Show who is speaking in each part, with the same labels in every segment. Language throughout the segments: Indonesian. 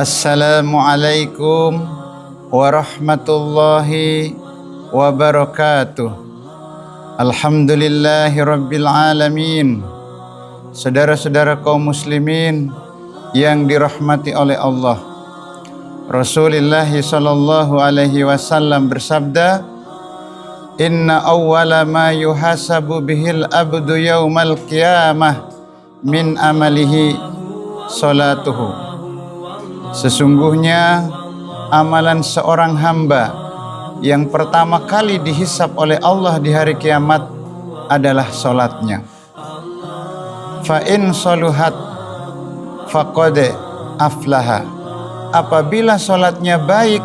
Speaker 1: Assalamualaikum warahmatullahi wabarakatuh. Alhamdulillahi rabbil alamin. Saudara-saudara kaum muslimin yang dirahmati oleh Allah, Rasulullah sallallahu alaihi wasallam bersabda, "Inna awwala ma yuhasabu bihil abdu yaumal qiyamah min amalihi salatuhu." Sesungguhnya amalan seorang hamba yang pertama kali dihisab oleh Allah di hari kiamat adalah salatnya. Fa in saluhat faqad aflaha. Apabila salatnya baik,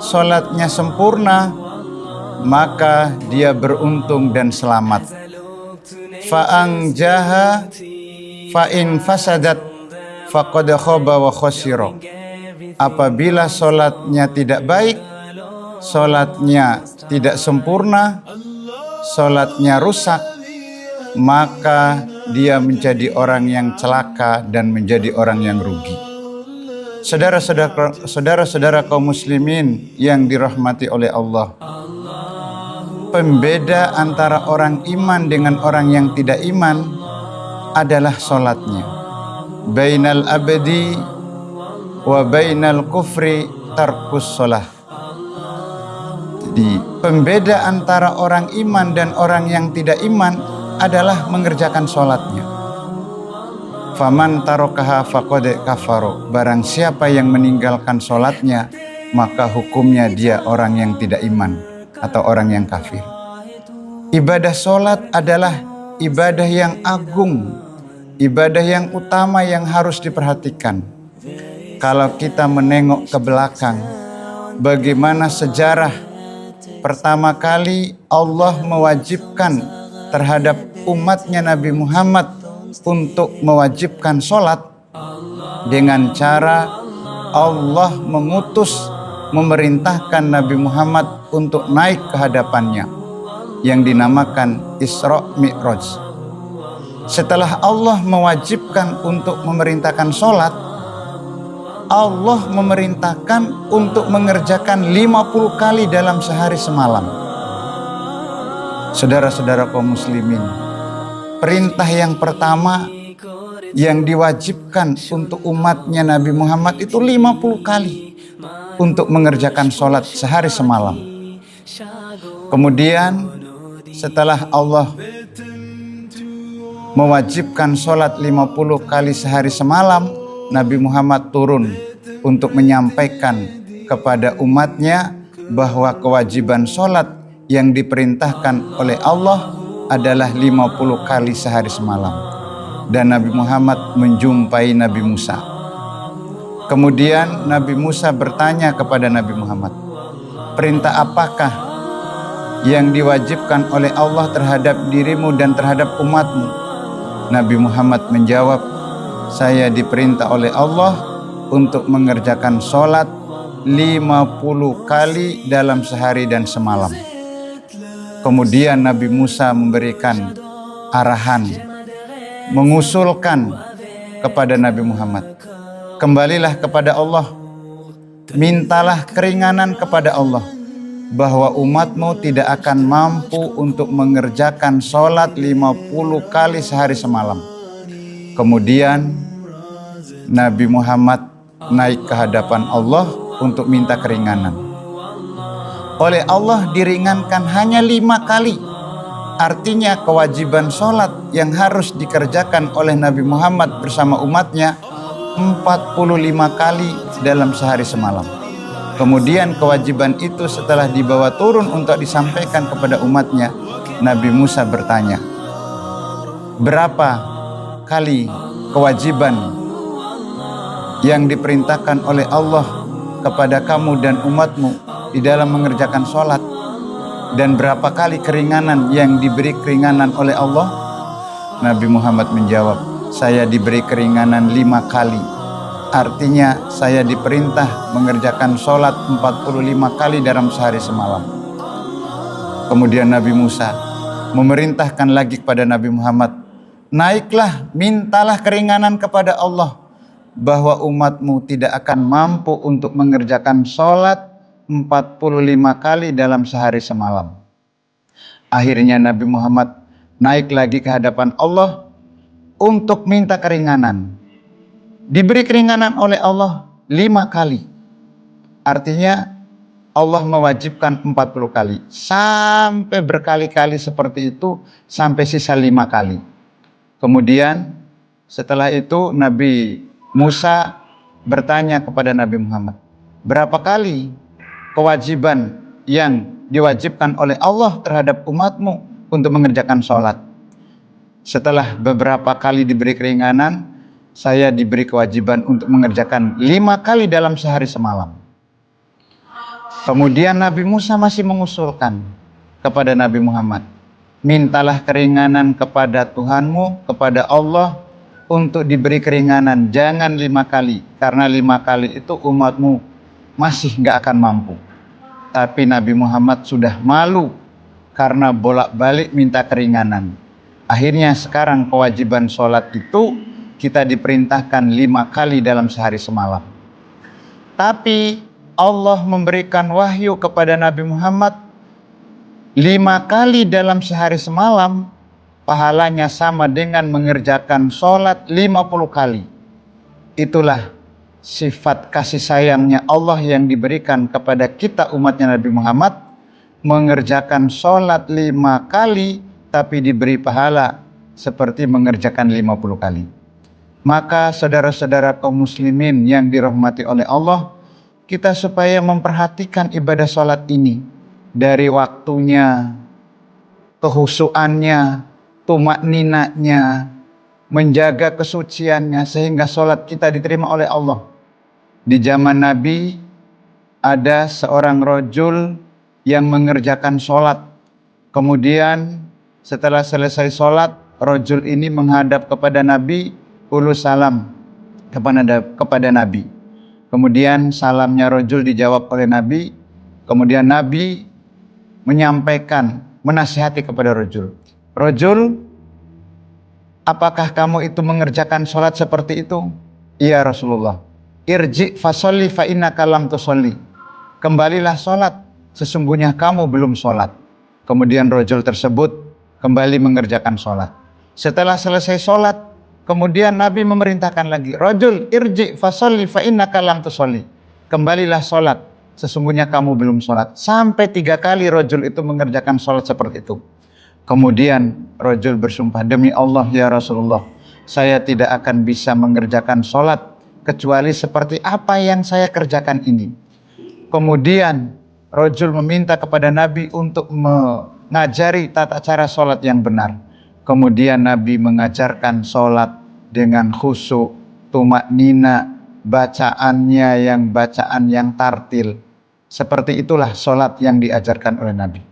Speaker 1: salatnya sempurna, maka dia beruntung dan selamat. Fa anjaha fa in fasadat faqad khaba wa khasira. Apabila salatnya tidak baik, salatnya tidak sempurna, salatnya rusak, maka dia menjadi orang yang celaka dan menjadi orang yang rugi. Saudara-saudara kaum muslimin yang dirahmati oleh Allah, pembeda antara orang iman dengan orang yang tidak iman adalah salatnya. Bainal abdi wa bainal kufri tarkus shalah. Jadi pembeda antara orang iman dan orang yang tidak iman adalah mengerjakan sholatnya. Faman tarokaha faqad kafaro. Barang siapa yang meninggalkan sholatnya, maka hukumnya dia orang yang tidak iman atau orang yang kafir. Ibadah sholat adalah ibadah yang agung, ibadah yang utama yang harus diperhatikan. Kalau kita menengok ke belakang, bagaimana sejarah pertama kali Allah mewajibkan terhadap umatnya Nabi Muhammad untuk mewajibkan sholat, dengan cara Allah memerintahkan Nabi Muhammad untuk naik ke hadapannya, yang dinamakan Isra Mi'raj. Setelah Allah mewajibkan untuk memerintahkan sholat, Allah memerintahkan untuk mengerjakan 50 kali dalam sehari semalam. Saudara-saudara kaum muslimin, perintah yang pertama yang diwajibkan untuk umatnya Nabi Muhammad itu 50 kali untuk mengerjakan sholat sehari semalam. Kemudian setelah Allah mewajibkan sholat 50 kali sehari semalam, Nabi Muhammad turun untuk menyampaikan kepada umatnya bahwa kewajiban sholat yang diperintahkan oleh Allah adalah 50 kali sehari semalam. Dan Nabi Muhammad menjumpai Nabi Musa. Kemudian Nabi Musa bertanya kepada Nabi Muhammad, perintah apakah yang diwajibkan oleh Allah terhadap dirimu dan terhadap umatmu? Nabi Muhammad menjawab, saya diperintah oleh Allah untuk mengerjakan sholat 50 kali dalam sehari dan semalam. Kemudian Nabi Musa memberikan arahan, mengusulkan kepada Nabi Muhammad, kembalilah kepada Allah, mintalah keringanan kepada Allah, bahwa umatmu tidak akan mampu untuk mengerjakan sholat 50 kali sehari semalam. Kemudian Nabi Muhammad naik ke hadapan Allah untuk minta keringanan. Oleh Allah diringankan hanya 5 kali. Artinya kewajiban sholat yang harus dikerjakan oleh Nabi Muhammad bersama umatnya 45 kali dalam sehari semalam. Kemudian kewajiban itu setelah dibawa turun untuk disampaikan kepada umatnya, Nabi Musa bertanya, berapa kali kewajiban yang diperintahkan oleh Allah kepada kamu dan umatmu di dalam mengerjakan sholat, dan berapa kali keringanan yang diberi keringanan oleh Allah? Nabi Muhammad menjawab, saya diberi keringanan 5 kali. Artinya saya diperintah mengerjakan sholat 45 kali dalam sehari semalam. Kemudian Nabi Musa memerintahkan lagi kepada Nabi Muhammad, naiklah, mintalah keringanan kepada Allah, bahwa umatmu tidak akan mampu untuk mengerjakan sholat 45 kali dalam sehari semalam. Akhirnya Nabi Muhammad naik lagi ke hadapan Allah untuk minta keringanan. Diberi keringanan oleh Allah 5 kali. Artinya Allah mewajibkan 40 kali. Sampai berkali-kali seperti itu, sampai sisa 5 kali. Kemudian setelah itu Nabi Musa bertanya kepada Nabi Muhammad, berapa kali kewajiban yang diwajibkan oleh Allah terhadap umatmu untuk mengerjakan sholat? Setelah beberapa kali diberi keringanan, saya diberi kewajiban untuk mengerjakan 5 kali dalam sehari semalam. Kemudian Nabi Musa masih mengusulkan kepada Nabi Muhammad, mintalah keringanan kepada Tuhanmu, kepada Allah, untuk diberi keringanan, jangan 5 kali, karena 5 kali itu umatmu masih gak akan mampu. Tapi Nabi Muhammad sudah malu karena bolak-balik minta keringanan. Akhirnya sekarang kewajiban sholat itu kita diperintahkan 5 kali dalam sehari semalam. Tapi Allah memberikan wahyu kepada Nabi Muhammad 5 kali dalam sehari semalam, pahalanya sama dengan mengerjakan sholat 50 kali. Itulah sifat kasih sayangnya Allah yang diberikan kepada kita umatnya Nabi Muhammad, mengerjakan sholat 5 kali tapi diberi pahala seperti mengerjakan 50 kali. Maka saudara-saudara kaum muslimin yang dirahmati oleh Allah, kita supaya memperhatikan ibadah sholat ini dari waktunya, kehusuannya, tumakninanya, menjaga kesuciannya sehingga sholat kita diterima oleh Allah. Di zaman Nabi ada seorang rajul yang mengerjakan sholat. Kemudian setelah selesai sholat, rajul ini menghadap kepada Nabi, ulus salam kepada Nabi. Kemudian salamnya rajul dijawab oleh Nabi. Kemudian Nabi menyampaikan, menasihati kepada rajul. Rajul, apakah kamu itu mengerjakan sholat seperti itu? Iya Rasulullah. Irji fasolli fa innaka lam tusolli. Kembalilah sholat, sesungguhnya kamu belum sholat. Kemudian rajul tersebut kembali mengerjakan sholat. Setelah selesai sholat, kemudian Nabi memerintahkan lagi, rajul irji fasolli fa innaka lam tusolli. Kembalilah sholat, sesungguhnya kamu belum sholat. Sampai 3 kali rajul itu mengerjakan sholat seperti itu. Kemudian rajul bersumpah, demi Allah ya Rasulullah, saya tidak akan bisa mengerjakan sholat kecuali seperti apa yang saya kerjakan ini. Kemudian rajul meminta kepada Nabi untuk mengajari tata cara sholat yang benar. Kemudian Nabi mengajarkan sholat dengan khusyuk, tumaknina, bacaannya yang bacaan yang tartil. Seperti itulah sholat yang diajarkan oleh Nabi.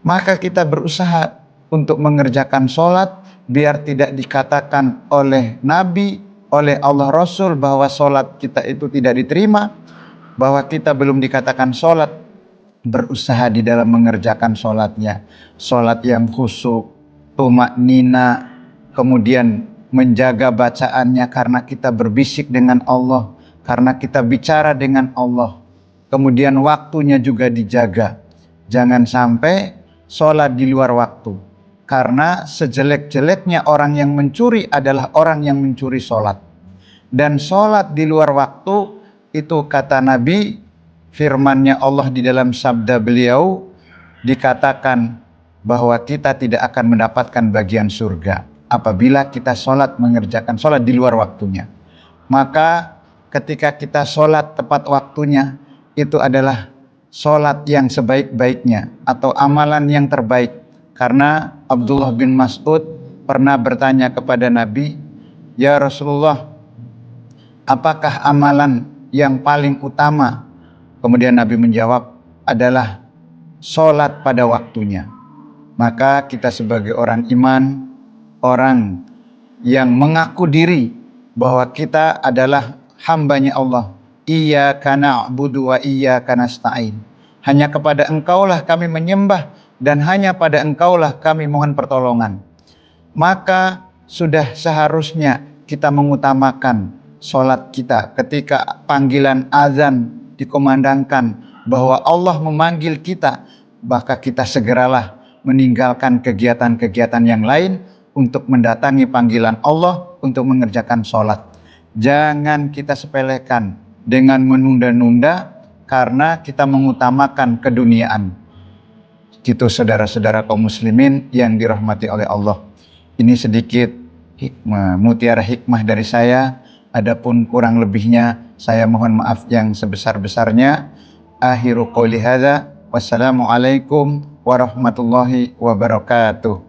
Speaker 1: Maka kita berusaha untuk mengerjakan sholat biar tidak dikatakan oleh Nabi, oleh Allah Rasul bahwa sholat kita itu tidak diterima, bahwa kita belum dikatakan sholat. Berusaha di dalam mengerjakan sholatnya, sholat yang khusyuk, tumaknina, kemudian menjaga bacaannya karena kita berbisik dengan Allah, karena kita bicara dengan Allah. Kemudian waktunya juga dijaga, jangan sampai sholat di luar waktu, karena sejelek-jeleknya orang yang mencuri adalah orang yang mencuri sholat. Dan sholat di luar waktu itu kata Nabi, firmannya Allah di dalam sabda beliau, dikatakan bahwa kita tidak akan mendapatkan bagian surga apabila kita sholat mengerjakan sholat di luar waktunya. Maka ketika kita sholat tepat waktunya, itu adalah sholat yang sebaik-baiknya atau amalan yang terbaik. Karena Abdullah bin Mas'ud pernah bertanya kepada Nabi, ya Rasulullah, apakah amalan yang paling utama? Kemudian Nabi menjawab, adalah sholat pada waktunya. Maka kita sebagai orang iman, orang yang mengaku diri bahwa kita adalah hambanya Allah, iyyaka na'budu wa iyyaka nasta'in. Hanya kepada Engkaulah kami menyembah dan hanya pada Engkaulah kami mohon pertolongan. Maka sudah seharusnya kita mengutamakan sholat kita, ketika panggilan azan dikumandangkan bahwa Allah memanggil kita, maka kita segeralah meninggalkan kegiatan-kegiatan yang lain untuk mendatangi panggilan Allah untuk mengerjakan sholat. Jangan kita sepelekan dengan menunda-nunda karena kita mengutamakan keduniaan. Gitu saudara-saudara kaum muslimin yang dirahmati oleh Allah. Ini sedikit mutiara hikmah dari saya. Adapun kurang lebihnya saya mohon maaf yang sebesar-besarnya. Akhiru qouli hadza, wassalamualaikum warahmatullahi wabarakatuh.